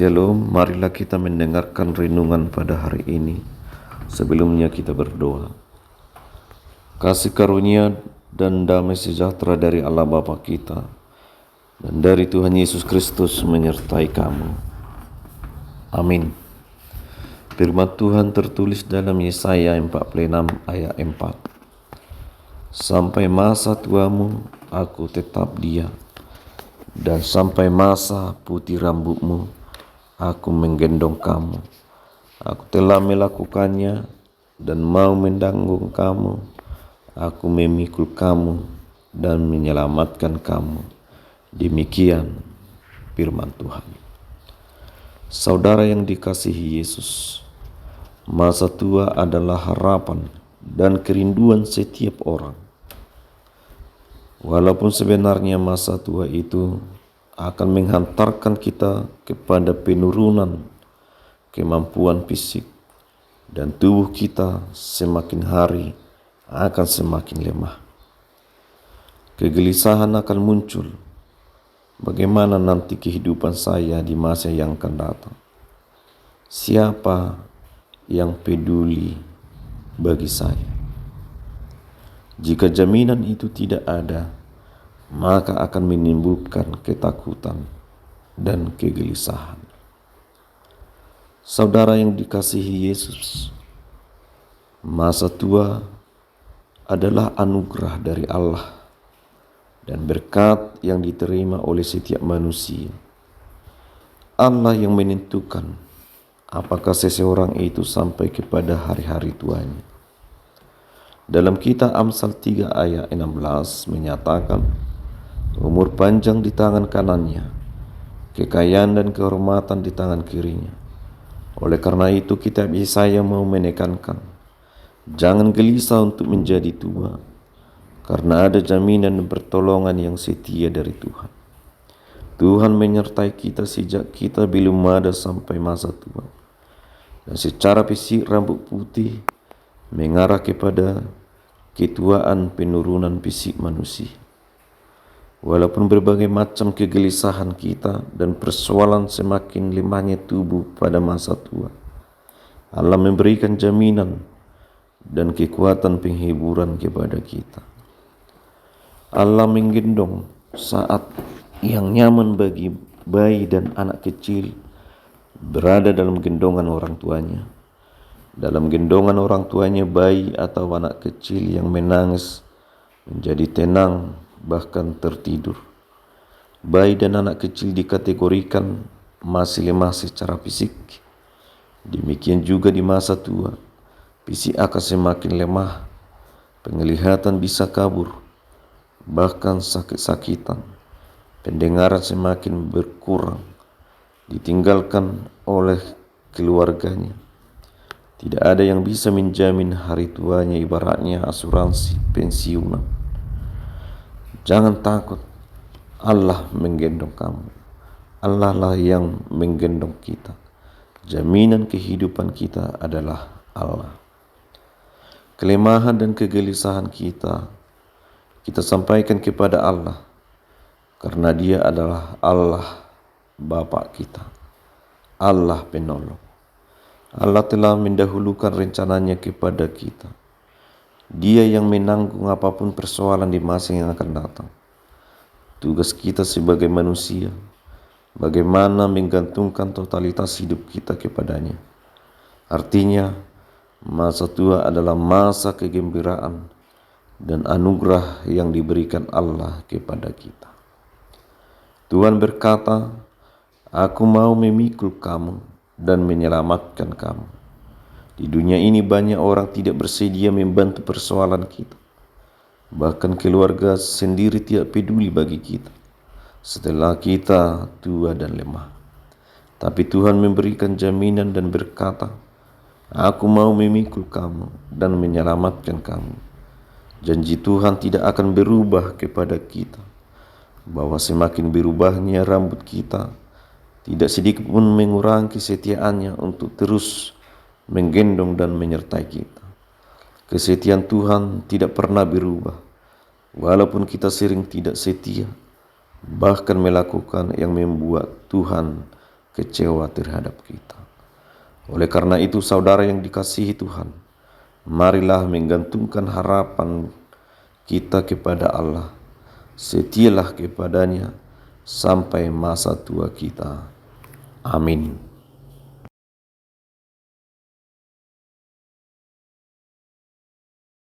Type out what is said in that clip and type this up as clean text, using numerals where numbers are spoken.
Shalom, marilah kita mendengarkan renungan pada hari ini. Sebelumnya kita berdoa. Kasih karunia dan damai sejahtera dari Allah Bapa kita dan dari Tuhan Yesus Kristus menyertai kamu. Amin. Firman Tuhan tertulis dalam Yesaya 46 ayat 4. Sampai masa tuamu aku tetap dia, dan sampai masa putih rambutmu aku menggendong kamu. Aku telah melakukannya dan mau menanggung kamu. Aku memikul kamu dan menyelamatkan kamu. Demikian firman Tuhan. Saudara yang dikasihi Yesus, masa tua adalah harapan dan kerinduan setiap orang. Walaupun sebenarnya masa tua itu akan menghantarkan kita kepada penurunan kemampuan fisik, dan tubuh kita semakin hari akan semakin lemah. Kegelisahan akan muncul. Bagaimana nanti kehidupan saya di masa yang akan datang? Siapa yang peduli bagi saya? Jika jaminan itu tidak ada, maka akan menimbulkan ketakutan dan kegelisahan. Saudara yang dikasihi Yesus, masa tua adalah anugerah dari Allah dan berkat yang diterima oleh setiap manusia. Allah yang menentukan apakah seseorang itu sampai kepada hari-hari tuanya. Dalam kitab Amsal 3 ayat 16 menyatakan, umur panjang di tangan kanannya, kekayaan dan kehormatan di tangan kirinya. Oleh karena itu kitab Yesaya mau menekankan, jangan gelisah untuk menjadi tua, karena ada jaminan dan pertolongan yang setia dari Tuhan. Tuhan menyertai kita sejak kita belum ada sampai masa tua. Dan secara fisik rambut putih mengarah kepada ketuaan penurunan fisik manusia. Walaupun berbagai macam kegelisahan kita dan persoalan semakin lemahnya tubuh pada masa tua, Allah memberikan jaminan dan kekuatan penghiburan kepada kita. Allah menggendong saat yang nyaman bagi bayi dan anak kecil berada dalam gendongan orang tuanya. Dalam gendongan orang tuanya, bayi atau anak kecil yang menangis menjadi tenang, bahkan tertidur. Bayi dan anak kecil dikategorikan masih lemah secara fisik. Demikian juga di masa tua, fisik akan semakin lemah, penglihatan bisa kabur, bahkan sakit-sakitan, pendengaran semakin berkurang, ditinggalkan oleh keluarganya. Tidak ada yang bisa menjamin hari tuanya, ibaratnya asuransi pensiunan. Jangan takut, Allah menggendong kamu. Allah lah yang menggendong kita. Jaminan kehidupan kita adalah Allah. Kelemahan dan kegelisahan kita sampaikan kepada Allah, karena Dia adalah Allah Bapa kita, Allah penolong. Allah telah mendahulukan rencananya kepada kita. Dia yang menanggung apapun persoalan di masa yang akan datang. Tugas kita sebagai manusia, bagaimana menggantungkan totalitas hidup kita kepadanya. Artinya, masa tua adalah masa kegembiraan dan anugerah yang diberikan Allah kepada kita. Tuhan berkata, aku mau memikul kamu dan menyelamatkan kamu. Di dunia ini banyak orang tidak bersedia membantu persoalan kita. Bahkan keluarga sendiri tidak peduli bagi kita setelah kita tua dan lemah. Tapi Tuhan memberikan jaminan dan berkata, aku mau memikul kamu dan menyelamatkan kamu. Janji Tuhan tidak akan berubah kepada kita, bahwa semakin berubahnya rambut kita, tidak sedikit pun mengurangi kesetiaannya untuk terus menggendong dan menyertai kita. Kesetiaan Tuhan tidak pernah berubah, walaupun kita sering tidak setia, bahkan melakukan yang membuat Tuhan kecewa terhadap kita. Oleh karena itu, saudara yang dikasihi Tuhan, marilah menggantungkan harapan kita kepada Allah. Setialah kepadanya sampai masa tua kita. Amin.